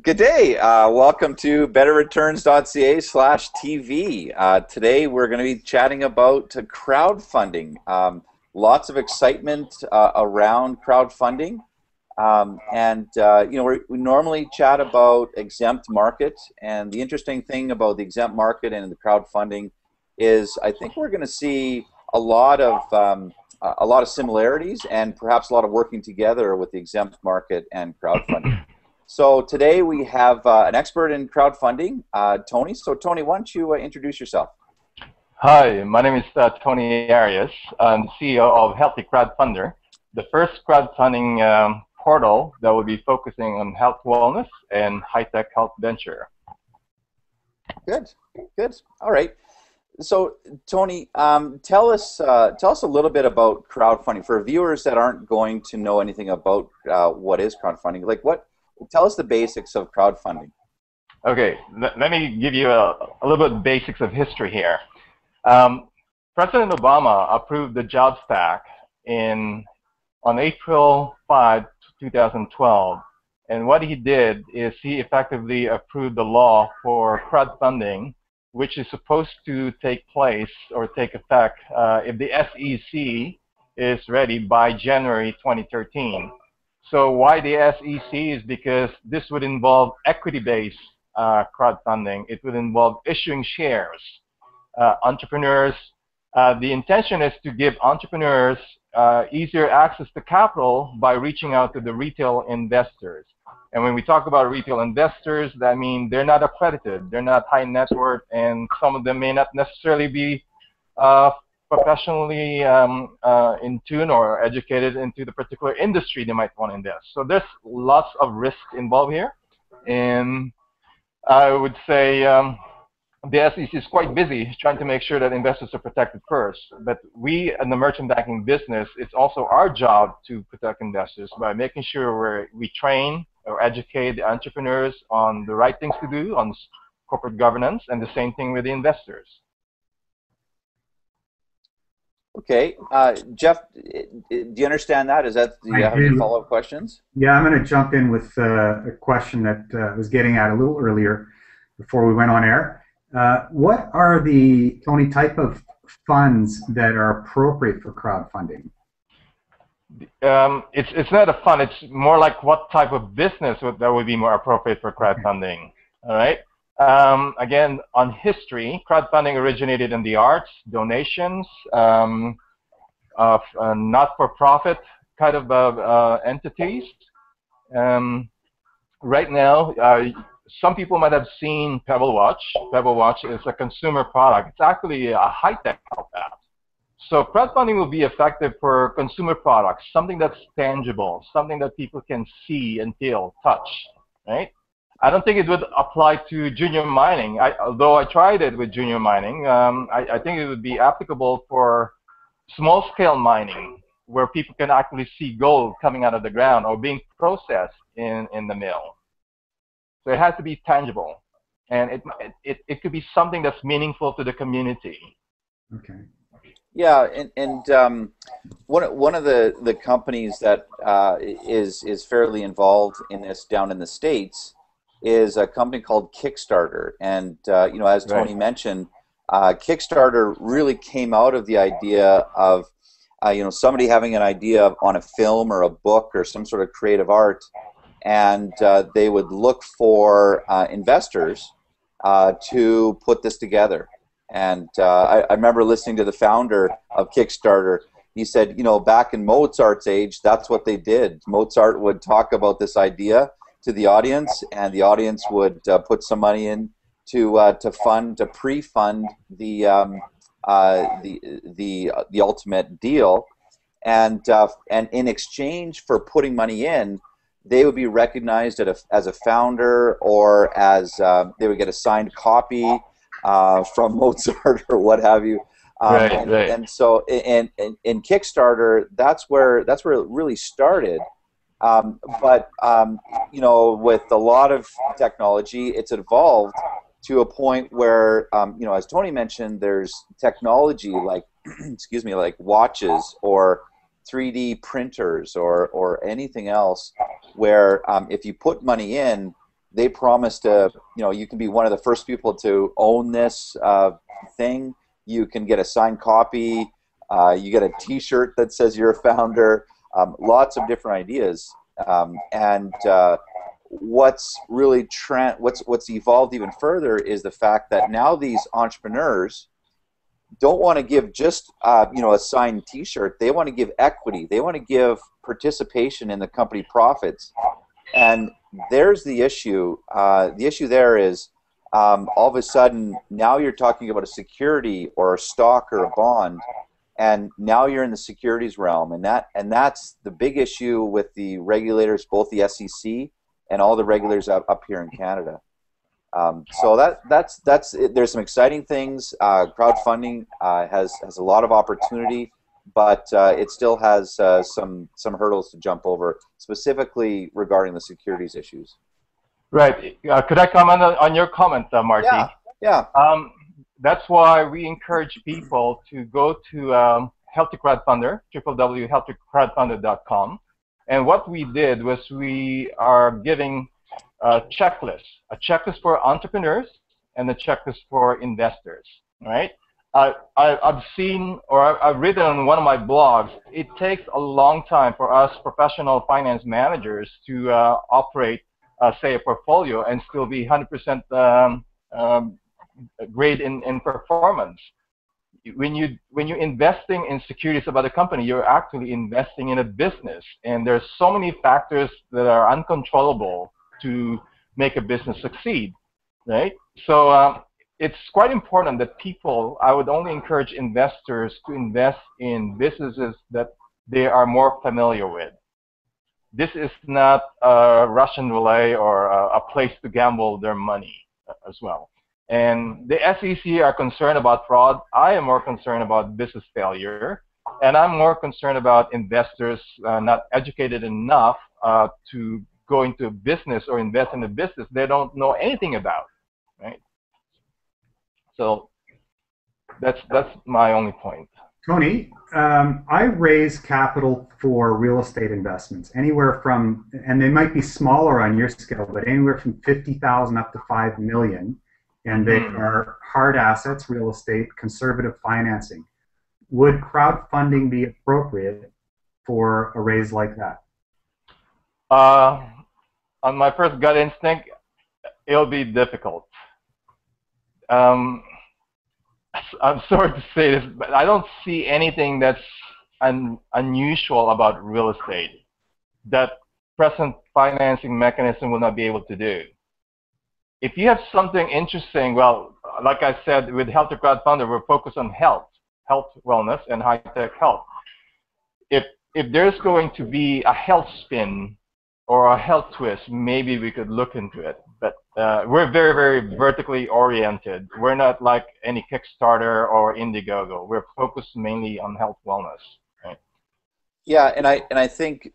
Good day. Welcome to Returns.ca/TV. Today we're going to be chatting about crowdfunding. Lots of excitement around crowdfunding. We normally chat about exempt market. And the interesting thing about the exempt market and the crowdfunding is I think we're going to see a lot of similarities and perhaps a lot of working together with the exempt market and crowdfunding. So today we have an expert in crowdfunding, Tony. So Tony, why don't you introduce yourself? Hi, my name is Tony Arias. I'm CEO of Healthy Crowdfunder, the first crowdfunding portal that will be focusing on health wellness and high-tech health venture. Good, good. All right. So Tony, tell us a little bit about crowdfunding for viewers that aren't going to know anything about what is crowdfunding. Tell us the basics of crowdfunding. Okay, let me give you a little bit of basics of history here. President Obama approved the Jobs Act on April 5, 2012. And what he did is he effectively approved the law for crowdfunding, which is supposed to take place or take effect if the SEC is ready by January 2013. So why the SEC is because this would involve equity-based crowdfunding. It would involve issuing shares. Entrepreneurs, the intention is to give entrepreneurs easier access to capital by reaching out to the retail investors. And when we talk about retail investors, that means they're not accredited, they're not high net worth, and some of them may not necessarily be professionally in tune or educated into the particular industry they might want to invest. So there's lots of risk involved here. And I would say the SEC is quite busy trying to make sure that investors are protected first. But we in the merchant banking business, it's also our job to protect investors by making sure we train or educate the entrepreneurs on the right things to do on corporate governance, and the same thing with the investors. Okay, Jeff, do you understand that? Do you have any follow-up questions? Yeah, I'm going to jump in with a question that I was getting at a little earlier before we went on air. What are the, Tony, type of funds that are appropriate for crowdfunding? It's not a fund. It's more like what type of business that would be more appropriate for crowdfunding. All right. Again, on history, crowdfunding originated in the arts, donations of not-for-profit kind of entities. Right now, some people might have seen Pebble Watch. Pebble Watch is a consumer product. It's actually a high-tech health app. So crowdfunding will be effective for consumer products, something that's tangible, something that people can see and feel, touch, right? I don't think it would apply to junior mining. Although I tried it with junior mining, I think it would be applicable for small-scale mining, where people can actually see gold coming out of the ground or being processed in the mill. So it has to be tangible, and it could be something that's meaningful to the community. Okay. Yeah, and one of the companies that is fairly involved in this down in the States is a company called Kickstarter, and as Tony mentioned, Kickstarter really came out of the idea of somebody having an idea on a film or a book or some sort of creative art, and they would look for investors to put this together. And I remember listening to the founder of Kickstarter. He said, back in Mozart's age, that's what they did. Mozart would talk about this idea to the audience, and the audience would put some money in to pre-fund the ultimate deal, and in exchange for putting money in, they would be recognized as a founder, or as they would get a signed copy from Mozart or what have you. And so in Kickstarter, that's where it really started. But with a lot of technology, it's evolved to a point where, as Tony mentioned, there's technology like, excuse me, like watches or 3D printers or anything else, where if you put money in, they promise to, you can be one of the first people to own this thing. You can get a signed copy. You get a T-shirt that says you're a founder. Lots of different ideas. And what's really what's evolved even further is the fact that now these entrepreneurs don't want to give just a signed T-shirt. They want to give equity. They want to give participation in the company profits. And there's the issue. The issue there is all of a sudden now you're talking about a security or a stock or a bond, and now you're in the securities realm, and that's the big issue with the regulators, both the SEC and all the regulators up here in Canada. So that's there's some exciting things. Crowdfunding has a lot of opportunity, but it still has some hurdles to jump over, specifically regarding the securities issues. Right. Could I comment on your comment, Marty? Yeah. That's why we encourage people to go to Healthy Crowdfunder, www.healthycrowdfunder.com. And what we did was we are giving a checklist for entrepreneurs and a checklist for investors, right? I've seen, or I've written on one of my blogs, it takes a long time for us professional finance managers to operate, say, a portfolio and still be 100% great in performance. When you're investing in securities about a company, you're actually investing in a business, and there's so many factors that are uncontrollable to make a business succeed, right? So it's quite important that I would only encourage investors to invest in businesses that they are more familiar with. This is not a Russian roulette or a place to gamble their money as well. And the SEC are concerned about fraud. I am more concerned about business failure. And I'm more concerned about investors not educated enough to go into a business or invest in a business they don't know anything about, right? So that's my only point. Tony, I raise capital for real estate investments anywhere from, and they might be smaller on your scale, but anywhere from 50,000 up to 5 million. And they are hard assets, real estate, conservative financing. Would crowdfunding be appropriate for a raise like that? On my first gut instinct, it'll be difficult. I'm sorry to say this, but I don't see anything that's unusual about real estate that present financing mechanism will not be able to do. If you have something interesting, well, like I said, with Healthy Crowdfunder, we're focused on health, wellness, and high-tech health. If there's going to be a health spin or a health twist, maybe we could look into it. But we're very, very vertically oriented. We're not like any Kickstarter or Indiegogo. We're focused mainly on health wellness. Right? Yeah, and I think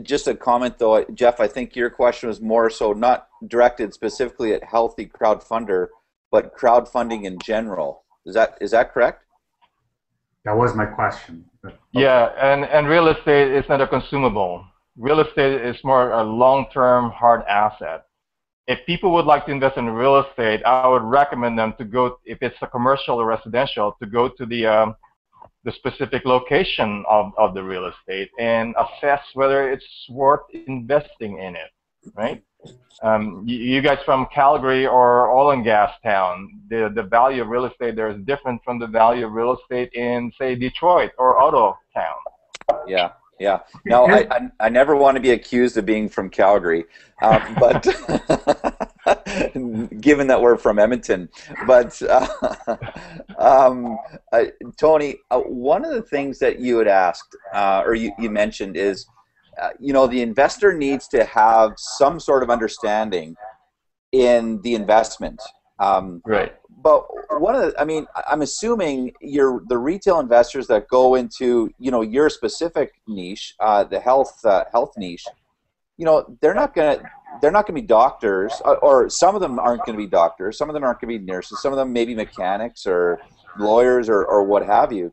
just a comment though, Jeff. I think your question was more so not directed specifically at Healthy Crowdfunder, but crowdfunding in general. Is that correct? That was my question. But, okay. Yeah, and real estate is not a consumable. Real estate is more a long-term hard asset. If people would like to invest in real estate, I would recommend them to go, if it's a commercial or residential, to go to the specific location of the real estate and assess whether it's worth investing in it, right? You guys from Calgary or oil and gas town, the value of real estate there is different from the value of real estate in, say, Detroit or auto town. Yeah. Yeah. No, I never want to be accused of being from Calgary, but given that we're from Edmonton. But Tony, one of the things that you had asked, or you mentioned, is the investor needs to have some sort of understanding in the investment. Right. But I'm assuming the retail investors that go into your specific niche, the health niche, they're not gonna be doctors, or some of them aren't going to be doctors, some of them aren't going to be nurses, some of them may be mechanics or lawyers or what have you.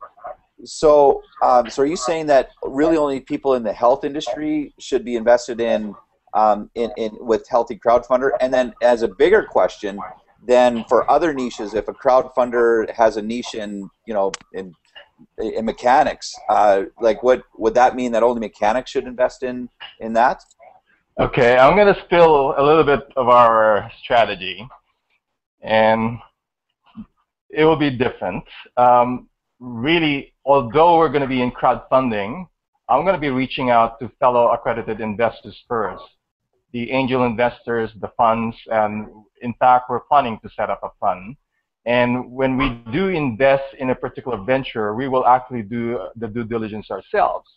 So, so are you saying that really only people in the health industry should be invested in with Healthy Crowdfunder? And then as a bigger question, then for other niches, if a crowdfunder has a niche in, in mechanics, like would that mean that only mechanics should invest in that? Okay, I'm going to spill a little bit of our strategy, and it will be different. Really, although we're going to be in crowdfunding, I'm going to be reaching out to fellow accredited investors first, the angel investors, the funds, and in fact, we're planning to set up a fund. And when we do invest in a particular venture, we will actually do the due diligence ourselves.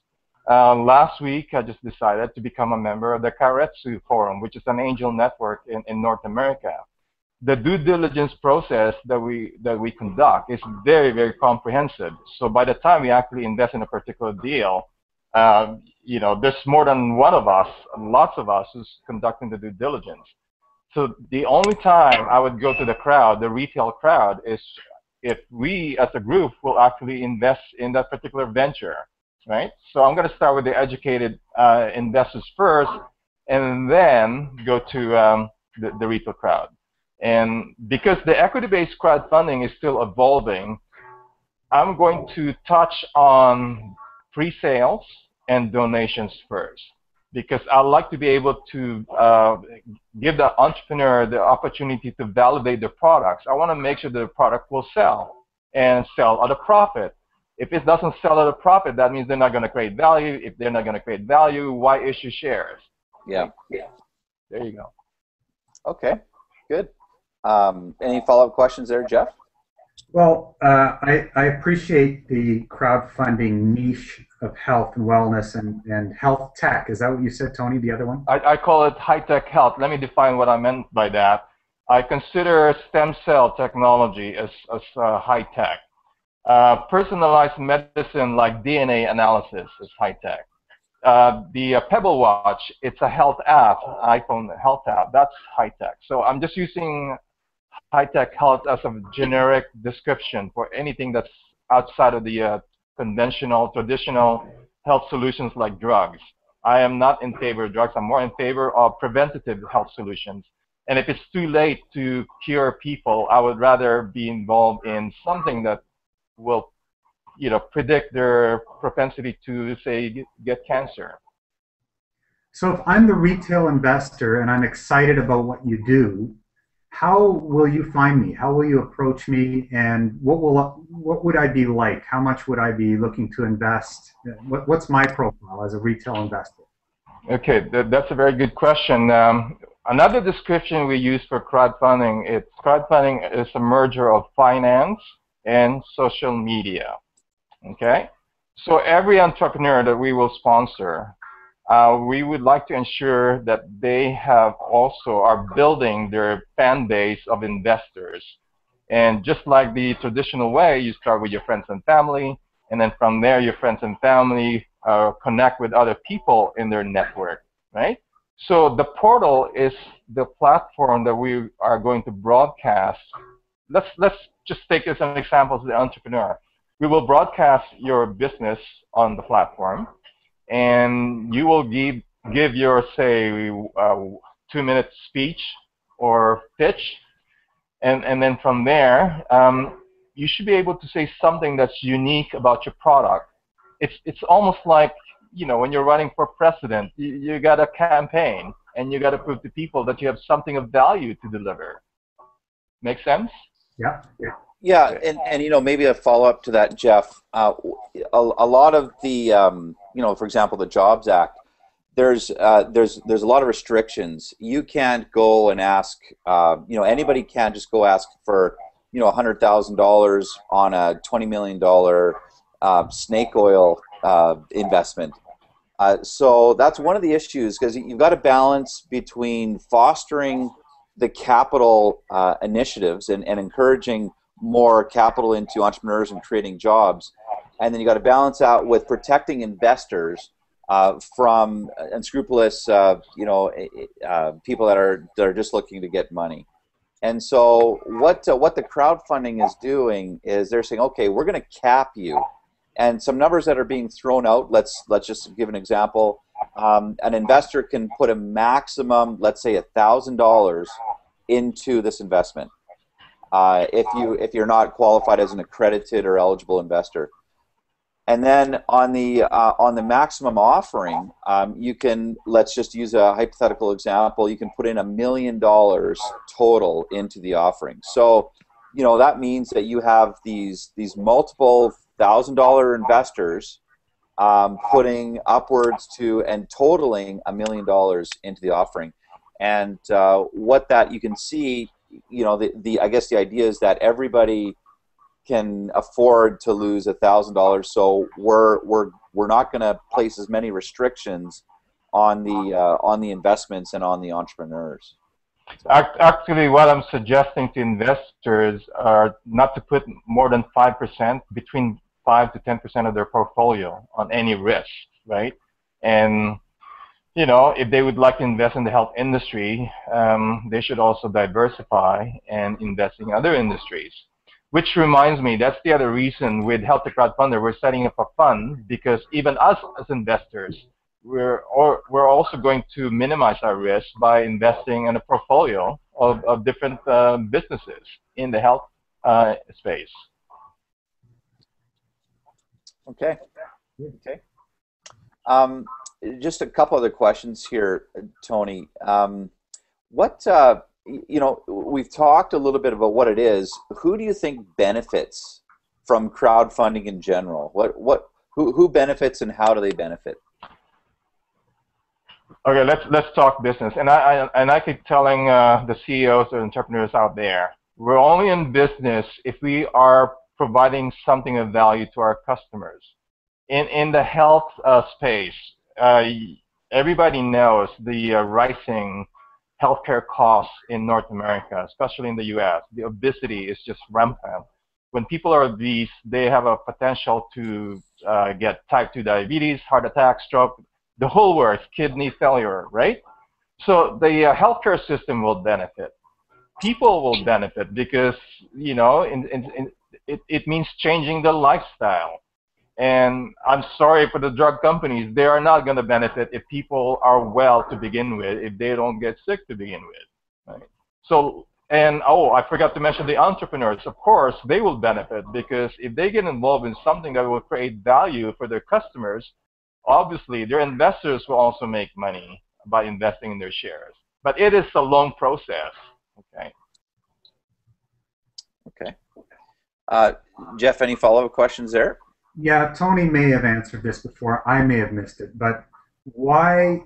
Last week, I just decided to become a member of the Keiretsu Forum, which is an angel network in North America. The due diligence process that we conduct is very, very comprehensive. So by the time we actually invest in a particular deal, there's more than one of us, lots of us, who's conducting the due diligence. So the only time I would go to the crowd, the retail crowd, is if we as a group will actually invest in that particular venture, right? So I'm going to start with the educated investors first, and then go to the retail crowd. And because the equity-based crowdfunding is still evolving, I'm going to touch on pre-sales and donations first, because I'd like to be able to give the entrepreneur the opportunity to validate their products. I want to make sure the product will sell and sell at a profit. If it doesn't sell at a profit, that means they're not going to create value. If they're not going to create value, why issue shares? Yeah. There you go. Okay, good. Any follow-up questions there, Jeff? Well, I appreciate the crowdfunding niche of health and wellness and health tech. Is that what you said, Tony, the other one? I call it high-tech health. Let me define what I meant by that. I consider stem cell technology as high-tech. Personalized medicine like DNA analysis is high-tech. The Pebble Watch, it's a health app, iPhone health app. That's high-tech. So I'm just using high-tech health as a generic description for anything that's outside of the conventional, traditional health solutions like drugs. I am not in favor of drugs. I'm more in favor of preventative health solutions. And if it's too late to cure people, I would rather be involved in something that will, predict their propensity to, say, get cancer. So if I'm the retail investor and I'm excited about what you do, how will you find me? How will you approach me? And what would I be like? How much would I be looking to invest? What's my profile as a retail investor? Okay, that's a very good question. Another description we use for crowdfunding, crowdfunding is a merger of finance and social media. Okay, so every entrepreneur that we will sponsor, we would like to ensure that they are building their fan base of investors. And just like the traditional way, you start with your friends and family, and then from there, your friends and family connect with other people in their network, right? So the portal is the platform that we are going to broadcast. Let's just take this as an example of the entrepreneur. We will broadcast your business on the platform, and you will give your, say, 2-minute speech or pitch, and then from there, you should be able to say something that's unique about your product. It's almost like, when you're running for president, you got a campaign, and you got to prove to people that you have something of value to deliver. Make sense? Yeah. Yeah, and maybe a follow-up to that, Jeff. A lot of the, for example, the Jobs Act, there's a lot of restrictions. You can't go and ask, anybody can't just go ask for, $100,000 on a $20 million snake oil investment. So that's one of the issues, because you've got to balance between fostering the capital initiatives and encouraging more capital into entrepreneurs and creating jobs, and then you got to balance out with protecting investors from unscrupulous, people that are just looking to get money. And so what the crowdfunding is doing is they're saying, okay, we're going to cap you And some numbers that are being thrown out, let's just give an example. An investor can put a maximum, let's say $1,000 into this investment if you're not qualified as an accredited or eligible investor. And then on the maximum offering, you can, let's just use a hypothetical example, you can put in $1 million total into the offering. So, you know, that means that you have these multiple $1,000 investors putting upwards to and totaling $1 million into the offering. And what that you can see, you know, I guess the idea is that everybody can afford to lose $1,000, so we're not going to place as many restrictions on the investments and on the entrepreneurs. So. Actually, what I'm suggesting to investors are not to put more than 5%, between 5 to 10% of their portfolio on any risk, right? And you know, if they would like to invest in the health industry, they should also diversify and invest in other industries. Which reminds me, that's the other reason with Health to Crowdfunder, we're setting up a fund, because even us as investors, we're also going to minimize our risk by investing in a portfolio of different businesses in the health space. Okay. Okay. Just a couple other questions here, Tony. You know, we've talked a little bit about what it is. Who do you think benefits from crowdfunding in general? Who benefits and how do they benefit? Okay, let's talk business. And I keep telling the CEOs or entrepreneurs out there, we're only in business if we are providing something of value to our customers. In the health space, everybody knows the rising healthcare costs in North America, especially in the U.S. The obesity is just rampant. When people are obese, they have a potential to get type 2 diabetes, heart attack, stroke, the whole works, kidney failure, right? So the healthcare system will benefit. People will benefit because, you know, it means changing the lifestyle. And I'm sorry for the drug companies, they are not going to benefit if people are well to begin with, if they don't get sick to begin with. Right? So, and oh, I forgot to mention the entrepreneurs. Of course, they will benefit because if they get involved in something that will create value for their customers, obviously their investors will also make money by investing in their shares. But it is a long process. Okay. Okay. Jeff, any follow-up questions there? Yeah, Tony may have answered this before. I may have missed it. But why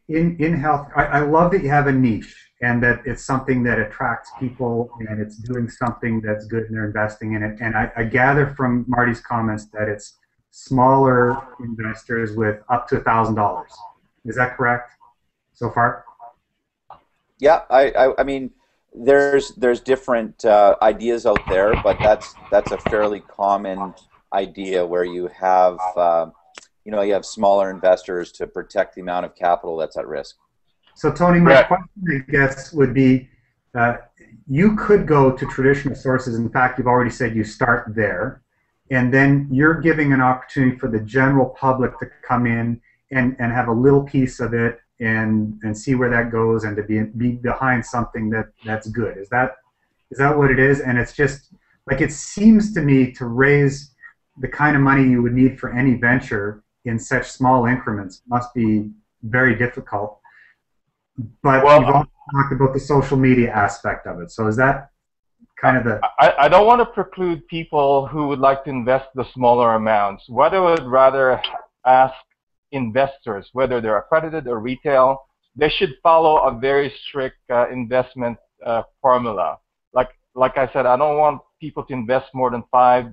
in health, I love that you have a niche and that it's something that attracts people and it's doing something that's good and they're investing in it. And I gather from Marty's comments that it's smaller investors with up to $1,000. Is that correct so far? Yeah, I mean, there's different ideas out there, but that's a fairly common idea where you have you know, you have smaller investors to protect the amount of capital that's at risk. So Tony, my question, I guess, would be, you could go to traditional sources. In fact, you've already said you start there, and then you're giving an opportunity for the general public to come in and have a little piece of it and see where that goes and to be behind something that's good. Is that what it is? And it's just like, it seems to me to raise the kind of money you would need for any venture in such small increments must be very difficult. But well, you've also talked about the social media aspect of it. So is that kind of the... I don't want to preclude people who would like to invest the smaller amounts. What I would rather ask investors, whether they're accredited or retail, they should follow a very strict investment formula. Like I said, I don't want people to invest more than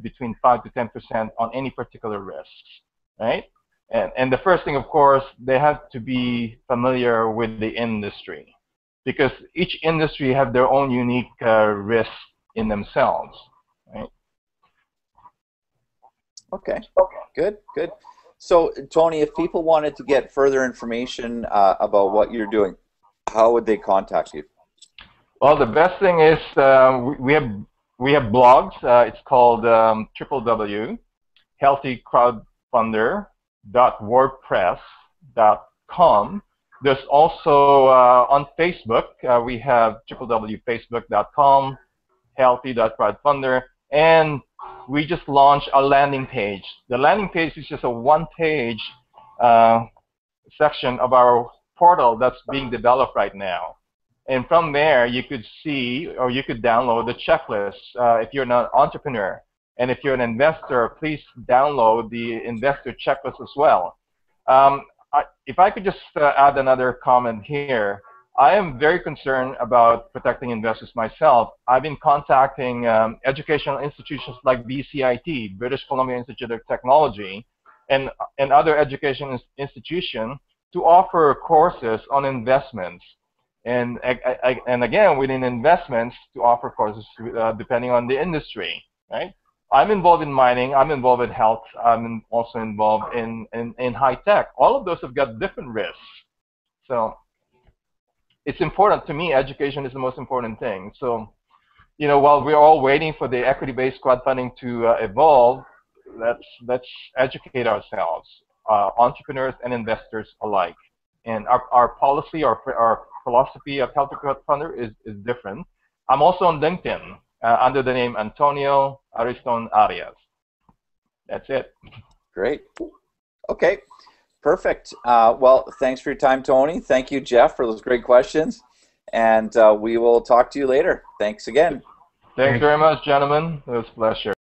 between 5 to 10% on any particular risks, right? And the first thing, of course, they have to be familiar with the industry, because each industry have their own unique risks in themselves, right? Okay, good. So, Tony, if people wanted to get further information about what you're doing, how would they contact you? Well, the best thing is we have blogs. It's called healthycrowdfunder.wordpress.com. There's also on Facebook, we have www.facebook.com, healthy.crowdfunder, and we just launched a landing page. The landing page is just a one-page section of our portal that's being developed right now. And from there, you could see or you could download the checklist if you're an entrepreneur. And if you're an investor, please download the investor checklist as well. If I could just add another comment here, I am very concerned about protecting investors myself. I've been contacting educational institutions like BCIT, British Columbia Institute of Technology, and other education institutions to offer courses on investments. And again, within investments, to offer courses depending on the industry, right? I'm involved in mining, I'm involved in health, I'm also involved in high tech. All of those have got different risks. So it's important to me, education is the most important thing. So, you know, while we're all waiting for the equity-based crowdfunding to evolve, let's educate ourselves, entrepreneurs and investors alike. And our policy, our philosophy of Healthy Crowdfunder is different. I'm also on LinkedIn under the name Antonio Ariston Arias. That's it. Great. Okay. Perfect. Well, thanks for your time, Tony. Thank you, Jeff, for those great questions. And we will talk to you later. Thanks again. Thanks very much, gentlemen. It was a pleasure.